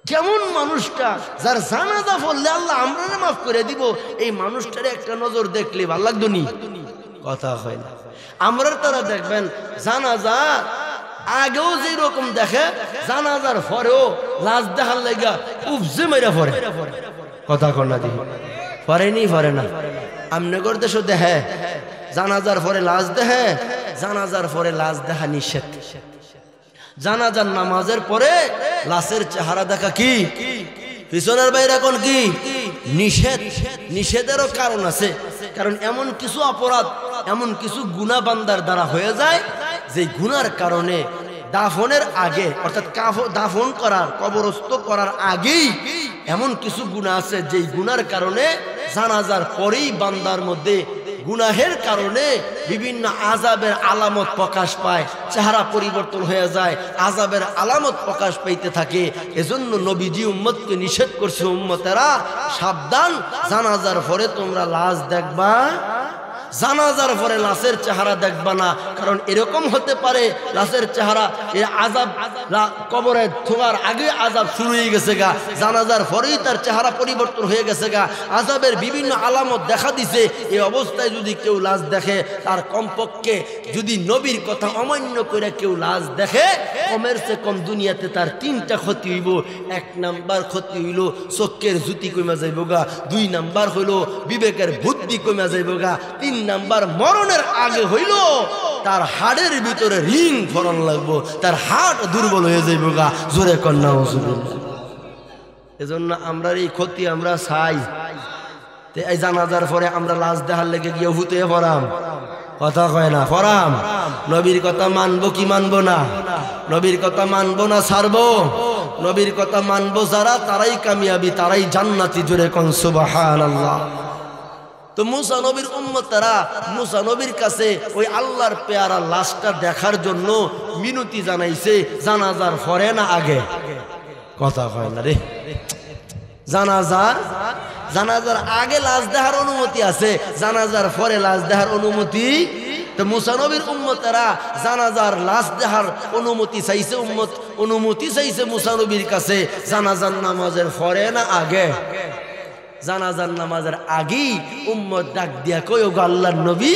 কেমন মানুষটা, যার জানাজা পড়লে আল্লাহ আমরা মাফ করে দিব, এই মানুষটার একটা নজর দেখলে ভালো লাগতো নি? কথা হয় না। আমরা তারা দেখবেন জানাজা আগেও যে রকম দেখে, জানাজার পরেও লাশ দেখার লাগা উপজে মেরা পড়ে। কথা কর না দিই, পড়েনি পড়ে না। আমনে করে দেশও দেখে জানাজার পরে লাশ দেখে, জানাজার পরে লাশ দেখা নিষেধ। জানাজার নামাজের পরে লাশের চেহারা দেখা কি পিছনের বাইরে এখন কি নিষেধ। নিষেধেরও কারণ আছে, কারণ এমন কিছু অপরাধ, এমন কিছু গুনাহ বান্দার দ্বারা হয়ে যায়, যে গুনার কারণে দাফনের আগে, অর্থাৎ দাফন করার, কবরস্থ করার আগেই এমন কিছু গুনাহ আছে, যেই গুনার কারণে জানাজার পরেই বান্দার মধ্যে গুনাহের কারণে বিভিন্ন আযাবের আলামত প্রকাশ পায়, চেহারা পরিবর্তন হয়ে যায়, আযাবের আলামত প্রকাশ পাইতে থাকে। এজন্য নবীজি উম্মতকে নিষেধ করছে, উম্মতেরা সাবধান, জানাজার পরে তোমরা লাশ দেখবা, জানাজার পরে লাশের চেহারা দেখবা না। কারণ এরকম হতে পারে লাশের চেহারা এই আযাব কবরে ঢোকার আগে আযাব শুরু হয়ে গেছে গা, জানাজার পরেই তার চেহারা পরিবর্তন হয়ে গেছে গা, আযাবের বিভিন্ন আলামত দেখা দিছে। এই অবস্থায় যদি কেউ লাশ দেখে, তার কমপক্ষে যদি নবীর কথা অমান্য করে কেউ লাশ দেখে, কমের চেয়ে কম দুনিয়াতে তার 3টা ক্ষতি হইব। 1 নাম্বার ক্ষতি হইল চোখের জ্যোতি কমে যাইব গা, 2 নাম্বার হইল বিবেকের বুদ্ধি কমে যাইব গা, 3 নাম্বার মরণের আগে হইল তার হাড়ের ভিতরে রিং ফরন লাগবো, তার হাড় দুর্বল হয়ে যাইব গা। জোরে কন্যা ওজুবিল্লাহ। এজন্য আমরা এই ক্ষতি আমরা চাই। এই জানাজার পরে আমরা লাশ দেখার লেগে গিয়ে হুতে পড়াম, কথা কয় না, পড়াম। নবীর কথা মানবো কি মানবো না? নবীর কথা মানবো না ছাড়বো? নবীর কথা মানবো যারা, তারাই কামিয়াবি, তারাই জান্নাতি। জোরে কোন সুবহানাল্লাহ। তো মুসা নবীর উম্মতেরা মুসা নবীর কাছে ওই আল্লাহর পেয়ারা লাশটা দেখার জন্য মিনতি জানাইছে, জানাজার পরে না আগে? কথা কয় না রে। জানাজার আগে লাশ দেখার অনুমতি আছে, জানাজার পরে লাশ দেখার অনুমতি। তো মুসা নবীর উম্মতেরা জানাজার লাশ দেখার অনুমতি চাইছে, অনুমতি চাইছে মুসা নবীর কাছে, জানাজার নামাজের পরে না আগে? জানাজার নামাজের আগেই উম্মত ডাক দিয়া কয়, ওগো আল্লাহর নবী,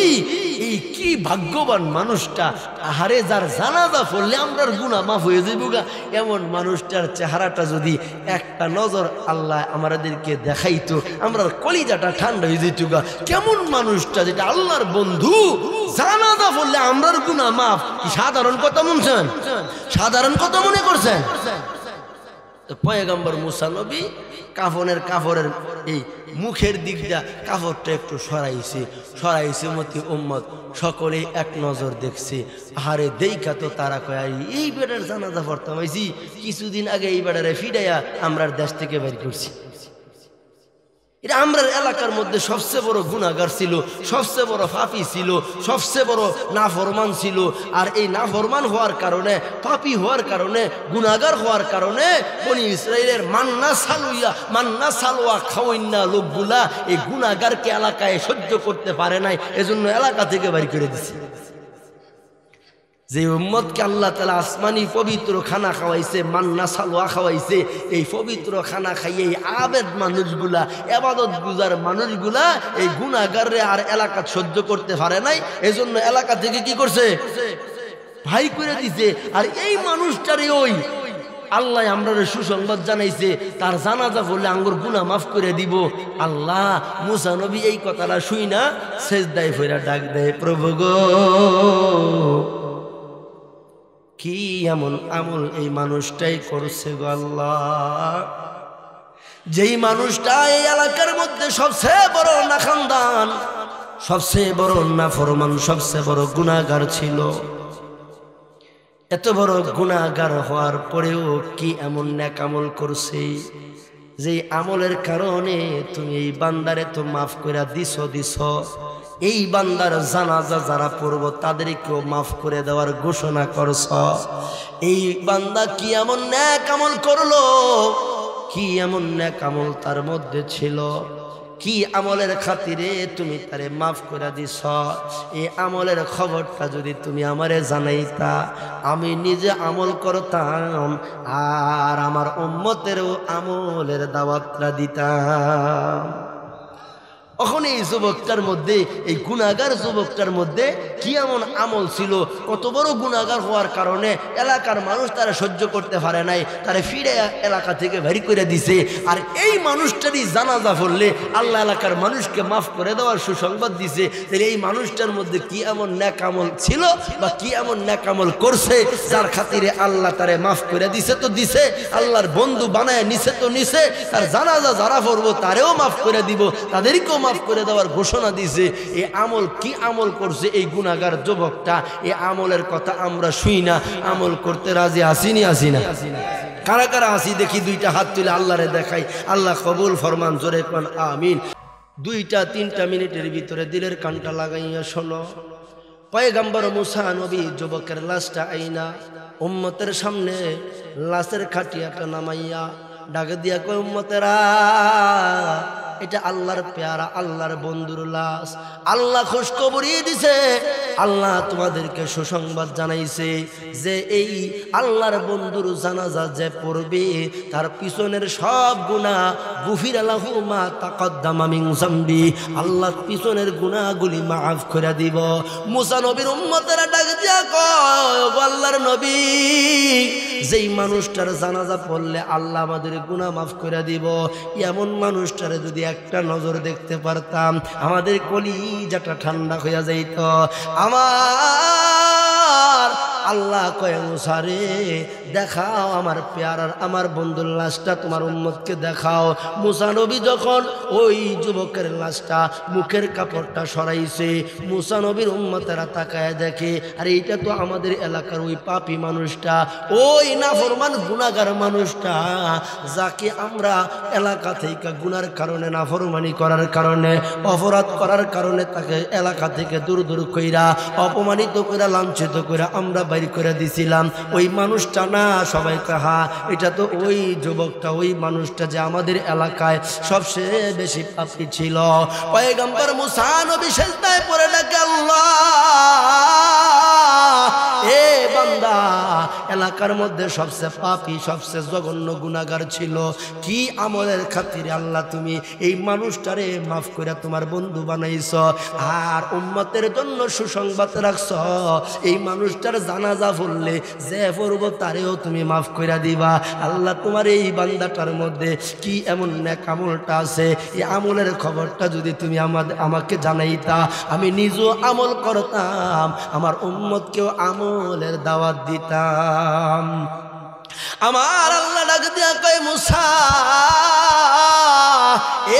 এই কি ভাগ্যবান মানুষটা, আহারে যার জানাজা পড়লে আমরার গুনাহ মাফ হয়ে যাইব গা, এমন মানুষটার চেহারাটা যদি একটা নজর আল্লাহ আমাদেরকে দেখাইতো, আমরার কলিজাটা ঠান্ডা হয়ে যেত গা। কেমন মানুষটা, যেটা আল্লাহর বন্ধু, জানাজা পড়লে আমরার গুনাহ মাফ, কি সাধারণ কথা শুনছেন? সাধারণ কথা মনে করছেন? পয়গম্বর মুসা নবী কাফনের এই মুখের দিকটা কাপড়টা একটু সরাইছে মতি উম্মত সকলেই এক নজর দেখছে। আহারে দেইখা তো তারা কয় এই বেটার জানাজা পড়তাম আইছি, কিছুদিন আগে এই বেটারে ফিডাইয়া আমরা দেশ থেকে বের করছি। এটা আমরার এলাকার মধ্যে সবচেয়ে বড় গুনাহগার ছিল, সবচেয়ে বড় পাপী ছিল, সবচেয়ে বড় নাফরমান ছিল। আর এই নাফরমান হওয়ার কারণে, পাপী হওয়ার কারণে, গুনাহগার হওয়ার কারণে বনি ইসরাইলের মান্না সালোয়া খাওয়াইনা লোকগুলা এই গুনাহগারকে এলাকায় সহ্য করতে পারে নাই, এজন্য এলাকা থেকে বের করে দিছে। যে উম্মতকে আল্লাহ তাআলা আসমানি পবিত্র খানা খাওয়াইছে, মান্না সালোয়া খাওয়াইছে, এই পবিত্র খানা খাইয়ে এই আবেদ মানুষগুলা, ইবাদত গুজার মানুষগুলা এই গুনাহগাররে আর এলাকা সহ্য করতে পারে নাই, এজন্য এলাকা থেকে কি করছে? ভাই করে দিছে। আর এই মানুষটারে ওই আল্লাহ আমরা সুসংবাদ জানাইছে, তার জানাজা পড়লে আঙ্গুর গুনাহ মাফ করে দিব। আল্লাহ মুসা নবী এই কথাটা শুই না সেজদায় ফিরা ডাক দেয়, প্রভু গো কি এমন আমল এই মানুষটাই করছে গো আল্লাহ, যেই মানুষটা এই এলাকার মধ্যে সবচেয়ে বড় নাখানদান, সবচেয়ে বড় নাফরমান, সবচেয়ে বড় গুনাহগার ছিল। এত বড় গুনাহগার হওয়ার পরেও কি এমন নেক আমল করছে, যে আমলের কারণে তুমি এই বান্দারে তো মাফ করে দিছ। এই বান্দার জানাজা যারা পড়ব তাদেরকেও মাফ করে দেওয়ার ঘোষণা করছ। এই বান্দা কি এমন নেক আমল করলো, কি এমন নেক আমল তার মধ্যে ছিল, কি আমলের খাতিরে তুমি তারে মাফ করে দিছ। এই আমলের খবরটা যদি তুমি আমারে জানাইতা, আমি নিজে আমল করতাম আর আমার উম্মতেরও আমলের দাওয়াতটা দিতাম। তখন এই যুবকটার মধ্যে, এই গুনাহগার যুবকটার মধ্যে কি এমন আমল ছিল, কত বড় গুনাহগার হওয়ার কারণে এলাকার মানুষ তারা সহ্য করতে পারে নাই, তারা ফিরে এলাকা থেকে বের করে দিছে। আর এই মানুষটারই জানাজা পড়লে আল্লাহ এলাকার মানুষকে মাফ করে দেওয়ার সুসংবাদ দিছে। তাহলে এই মানুষটার মধ্যে কি এমন নেক আমল ছিল বা কি এমন নেক আমল করছে যার খাতিরে আল্লাহ তারে মাফ করে দিছে? তো দিছে, আল্লাহর বন্ধু বানায় নিছে তো নিছে, তার জানাজা যারা পড়বো তারেও মাফ করে দিব, তাদেরকেও মাফ করে দেওয়ার ঘোষণা দিছে। এই আমল কি আমল করছে এই গুনাহগার যুবকটা, এই আমলের কথা আমরা শুই না, আমল করতে রাজি আসিনি? কারা কারা আসি দেখি, দুইটা হাত তুলে আল্লাহরে দেখাই, আল্লাহ কবুল ফরমান, জোরে কোন আমিন। 2-3 মিনিটের ভিতরে দিলের কানটা লাগাইয়া শোনো। পয়গম্বর মুসা নবী যুবকের লাশটা আইনা উম্মতের সামনে লাশের খাটিয়াটা নামাইয়া ডাকে দিয়া কয়, উম্মতেরা এটা আল্লাহর পেয়ারা, আল্লাহর বন্ধুর লাশ। আল্লাহ খুশখবরি দিছে, আল্লাহ তোমাদেরকে সুসংবাদ জানাইছে যে এই আল্লাহর বন্ধুর জানাজা যে পড়বে তার পিছনের সব গুনাহ গুফিরা লাহু মা তাকদ্দামা মিন যামবি, আল্লাহ পিছনের গুনাহগুলি মাফ করে দিব। মুসা নবীর উম্মতেরা ডাক দিয়া কয়, ও আল্লাহর নবী, যেই মানুষটার জানাজা পড়লে আল্লাহ আমাদের গুনাহ মাফ করে দিব, এমন মানুষটারে যদি একটা নজর দেখতে পারতাম আমাদের কলিজাটা ঠান্ডা হইয়া যাইত। আমার আল্লাহ কয়, মুসা রে দেখাও আমার পেয়ারার, আমার বন্ধুর লাশটা তোমার উম্মতকে দেখাও। মুসা নবী যখন ওই যুবকের লাশটা মুখের কাপড়টা সরাইছে, মুসা নবীর উম্মতেরা তাকায় দেখে, আর এইটা তো আমাদের এলাকার ওই পাপী মানুষটা, ওই নাফরমান গুনাহগার মানুষটা, যাকে আমরা এলাকা থেকে গুনার কারণে, নাফরমানি করার কারণে, অপরাধ করার কারণে তাকে এলাকা থেকে দূর দূর কইরা, অপমানিত কইরা, লাঞ্ছিত কইরা আমরা বাইর করে দিছিলাম। ওই মানুষটা না? সবাই কাহা, এটা তো ওই যুবকটা, ওই মানুষটা যে আমাদের এলাকায় সবচেয়ে বেশি পাপী ছিল। পয়গম্বর মুসা নবী সিজদায় পড়ে ডাকে, আল্লাহ এ বান্দা এলাকার মধ্যে সবচেয়ে পাপী সবচেয়ে জঘন্য গুনাহগার ছিল। কি আমলের খাতিরে আল্লাহ তুমি এই মানুষটারে মাফ করে তোমার বন্ধু বানাইছ, আর উম্মতের জন্য সুসংবাদ রাখছ এই মানুষটার জানাজা পড়লে যে পড়ব তারেও তুমি মাফ করে দিবা। আল্লাহ তোমার এই বান্দাটার মধ্যে কি এমন নেক আমলটা আছে, এই আমলের খবরটা যদি তুমি আমাকে জানাইতা, আমি নিজেও আমল করতাম, আমার উম্মতকেও আমলের দাওয়াত দিতাম। আমার আল্লাহ ডাক দিয়া কয় মুসা,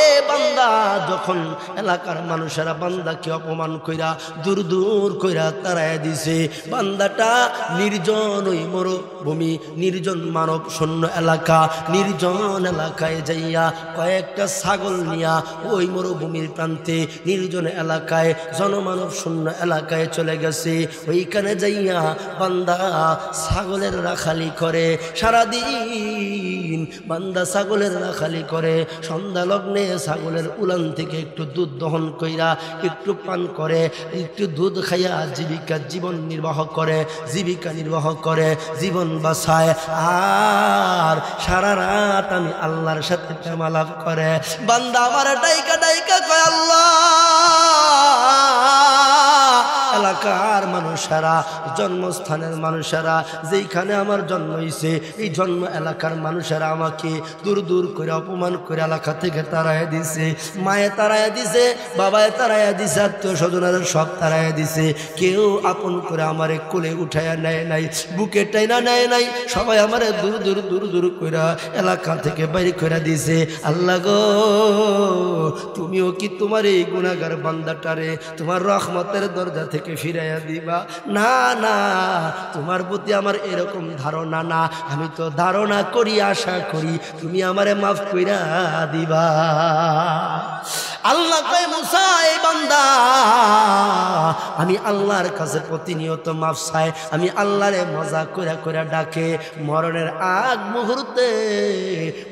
এ বান্দা, যখন এলাকার মানুষেরা বান্দাকে অপমান কইরা দূর দূর কইরা তাড়াইয়া দিছে, বান্দাটা নির্জন ওই মরুভূমি, নির্জন মানব শূন্য এলাকা, নির্জন এলাকায় যাইয়া কয়েকটা ছাগল নিয়া ওই মরুভূমির প্রান্তে নির্জন এলাকায় জনমানব শূন্য এলাকায় চলে গেছে। ওইখানে যাইয়া বান্দা ছাগলের রাখালি করে, সারাদিন বান্দা ছাগলের রাখালি করে, সন্ধ্যা লগ্নে ছাগলের উলান থেকে একটু দুধ দহন কইরা একটু পান করে, একটু দুধ খাইয়া জীবন নির্বাহ করে, জীবিকা নির্বাহ করে, জীবন বাঁচায়। আর সারা রাত আমি আল্লাহর সাথে প্রেম আলাপ করে। বান্দা আমার ডাইকা ডাইকা কয়, আল্লাহ, এলাকার মানুষেরা, জন্মস্থানের মানুষেরা, যেইখানে আমার জন্ম হয়েছে এই জন্ম এলাকার মানুষেরা আমাকে দূর দূর করে অপমান করে এলাকা থেকে তাড়াইয়া দিছে, মায়ে তাড়াইয়া দিছে, বাবায় তাড়াইয়া দিছে, আত্মীয় স্বজনেরা সব তাড়াইয়া দিছে, কেউ আপন করে আমারে কোলে উঠাইয়া নেয় নাই, বুকে টাইনা নেয় নাই, সবাই আমারে দূর দূর দূর দূর করে এলাকা থেকে বাইরে করে দিছে। আল্লাহ গো, তুমিও কি তোমার এই গুনাহগার বান্দাটারে তোমার রহমতের দরজা থেকে ফিরাইয়া দিবা? না না, তোমার প্রতি আমার এরকম ধারণা না, আমি তো ধারণা করি, আশা করি তুমি আমারে মাফ কইরা দিবা। আল্লাহ কয়, মুসা, এই বান্দা আমি আল্লাহর কাছে প্রতিনিয়ত মাফ চাই, আমি আল্লাহরে মজা করে করে ডাকে। মরণের আগ মুহূর্তে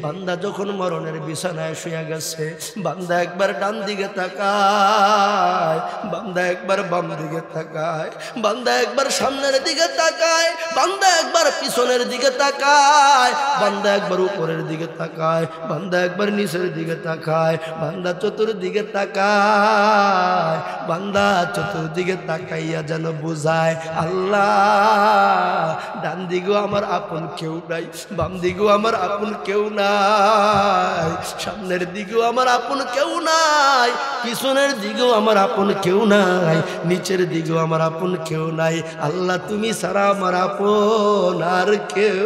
বান্দা যখন মরণের বিছানায় শুয়ে গেছে, বান্দা একবার ডান দিকে তাকায়, বান্দা একবার বাম দিকে তাকায়, বান্দা একবার সামনের দিকে তাকায়, বান্দা একবার পিছনের দিকে তাকায়, বান্দা একবার উপরের দিকে তাকায়, বান্দা একবার নিচের দিকে তাকায়, বান্দা চতুর্দিকে তাকায়, বান্দা চতুর্দিকে তাকাইয়া যেন বুঝায়, আল্লাহ, ডান দিকেও আমার আপন কেউ নাই, বাম দিকেও আমার আপন কেউ নাই, সামনের দিকেও আমার আপন কেউ নাই, পিছনের দিকেও আমার আপন কেউ নাই, নিচের দিকেও আমার আপন কেউ নাই। আল্লাহ, তুমি ছাড়া আমার আপন আর কেউ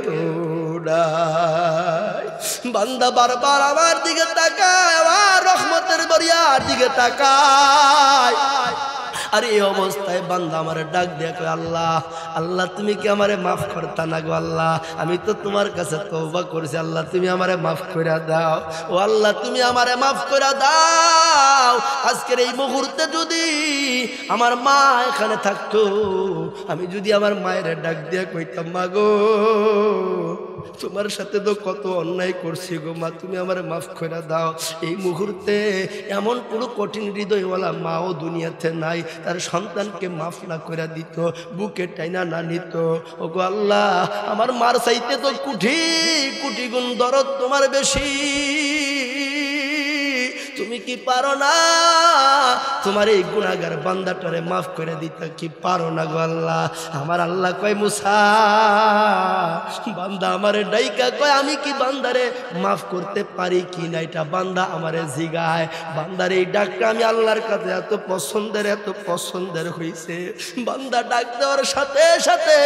নাই। বান্দা বারবার আমার দিকে তাকায়, আমার রহমতের দরিয়ার দিকে তাকায়। আর এই অবস্থায় বান্দা আমার ডাক দিয়ে কয়, আল্লাহ, আল্লাহ, তুমি কি আমারে মাফ করতা না গো? আল্লাহ, আমি তো তোমার কাছে তওবা করেছি, আল্লাহ তুমি আমারে মাফ করে দাও। ও আল্লাহ, তুমি আমারে মাফ করে দাও। আজকের এই মুহূর্তে যদি আমার মা এখানে থাকতো, আমি যদি আমার মায়ের ডাক দিয়ে কইতাম, মা গো, তোমার সাথে তো কত অন্যায় করছি গো মা, তুমি আমার মাফ করে দাও। এই মুহূর্তে এমন পুরো কঠিন হৃদয়ওয়ালা মাও দুনিয়াতে নাই, তার সন্তানকে মাফ না করে দিত, বুকে টাইনা না নিত। ও গো আল্লাহ, আমার মার চাইতে তো কোটি কোটি গুণ দরদ তোমার বেশি। তুমি কি পারো না তোমার এই গুনাহগার বান্দাটারে মাফ করে দিতে? কি পারো না গো আল্লাহ? আমার আল্লাহ কয়, মুসা, বান্দা আমারে ডাইকা কয়, আমি কি বান্দারে মাফ করতে পারি কি না? এটা বান্দা আমারে জিগায়। বান্দার এই ডাকটা আমি আল্লাহর কাছে এত পছন্দের হইছে। বান্দা ডাক দেওয়ার সাথে সাথে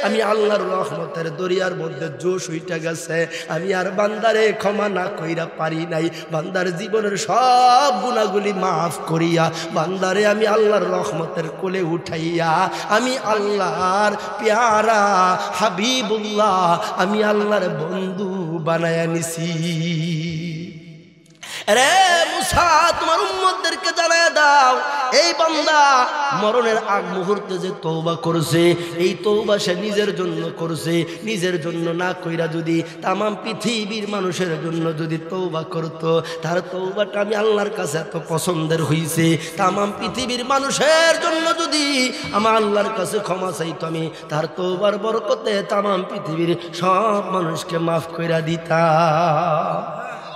আমি আল্লাহর রহমতের দরিয়ার মধ্যে জোশ উইটা গেছে। আমি আর বান্দারে ক্ষমা না কইরা পারি নাই। বান্দার জীবনের সব গুনাহগুলি মাফ করিয়া বান্দারে আমি আল্লাহর রহমতের কোলে উঠাইয়া আমি আল্লাহর প্যারা হাবিবুল্লাহ, আমি আল্লাহর বন্ধু বানায়া নিছি। রে মুসা তোমার উম্মতদেরকে জানায় দাও এই বান্দা মরণের আগ মুহূর্তে যে তওবা করছে এই তওবা সে নিজের জন্য করছে, নিজের জন্য না কইরা যদি তাম পৃথিবীর মানুষের জন্য যদি তওবা করত তার তওবাটা আমি আল্লাহর কাছে এত পছন্দের হইছে। তাম পৃথিবীর মানুষের জন্য যদি আমার আল্লাহর কাছে ক্ষমা চাইতো আমি তার তওবার বরকতে তাম পৃথিবীর সব মানুষকে মাফ কইরা দিতাম।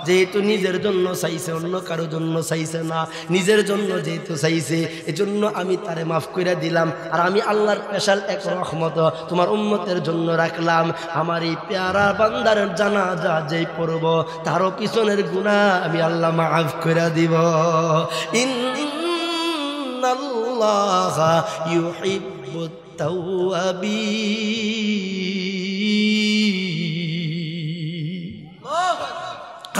যেহেতু নিজের জন্য চাইছে, অন্য কারো জন্য চাইছে না, নিজের জন্য যেহেতু চাইছে এজন্য আমি তারে মাফ করে দিলাম। আর আমি আল্লাহর স্পেশাল এক রহমত তোমার উম্মতের জন্য রাখলাম। আমার এই পেয়ারা বান্দার জানাজা যেই পড়ব তারও পিছনের গুনাহ আমি আল্লাহ মাফ করে দিব। ইন্নাল্লাহা ইউহিব্বুত তাওয়াবিন।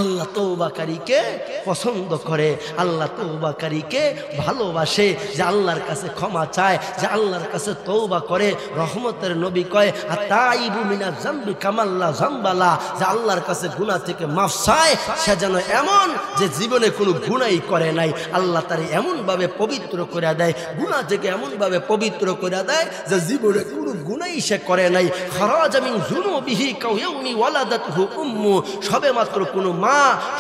আল্লাহ তওবাকারীকে পছন্দ করে, আল্লাহ তওবাকারীকে ভালোবাসে, যে আল্লাহর কাছে ক্ষমা চায়, যে আল্লাহর কাছে তওবা করে। রহমতের নবী কয় আতাইবু মিনাজ যামবি কামাল্লা যামবালা, যে আল্লাহর কাছে গুনাহ থেকে মাফ চায় সে যেন এমন যে জীবনে কোনো গুনাহই করে নাই, আল্লাহ তারে এমনভাবে পবিত্র করে দেয়, গুনাহ থেকে এমনভাবে পবিত্র করে দেয় যে জীবনে কোনো গুনাহই সে করে নাই। খারাজা মিন যুনুবিহি কায়াউমি ওয়ালাদাতহু উম্মু, সবে মাত্র কোনো মা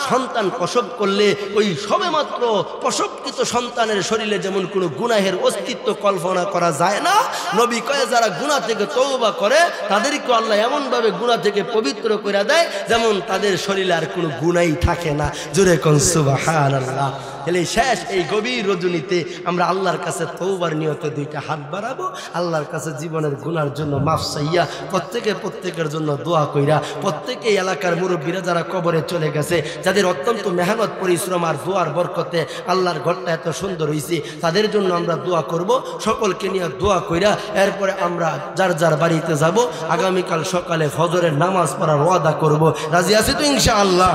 সন্তান প্রসব করলে ওই সবেমাত্র প্রসবকৃত সন্তানের শরীরে যেমন কোনো গুনাহের অস্তিত্ব কল্পনা করা যায় না, নবী কয়ে যারা গুনাহ থেকে তওবা করে তাদেরকে আল্লাহ এমনভাবে গুনাহ থেকে পবিত্র করে দেয় যেমন তাদের শরীরে আর কোনো গুনাহই থাকে না। জোরে কোন সুবহানাল্লাহ। তাহলে শেষ এই গভীর রজনীতে আমরা আল্লাহর কাছে তওবার নিয়তে দুইটা হাত বাড়াবো, আল্লাহর কাছে জীবনের গুনার জন্য মাফ চাইয়া প্রত্যেকের জন্য দোয়া কইরা, প্রত্যেকে এলাকার মুরব্বীরা যারা কবরে চলে গেছে, যাদের অত্যন্ত মেহনত পরিশ্রম আর দোয়ার বরকতে আল্লাহর ঘরটা এত সুন্দর হয়েছে, তাদের জন্য আমরা দোয়া করব। সকলকে নিয়ে দোয়া কইরা এরপরে আমরা যার যার বাড়িতে যাব। আগামীকাল সকালে ফজরের নামাজ পড়ার ওয়াদা করব। রাজি আছি তো ইনশাআল্লাহ?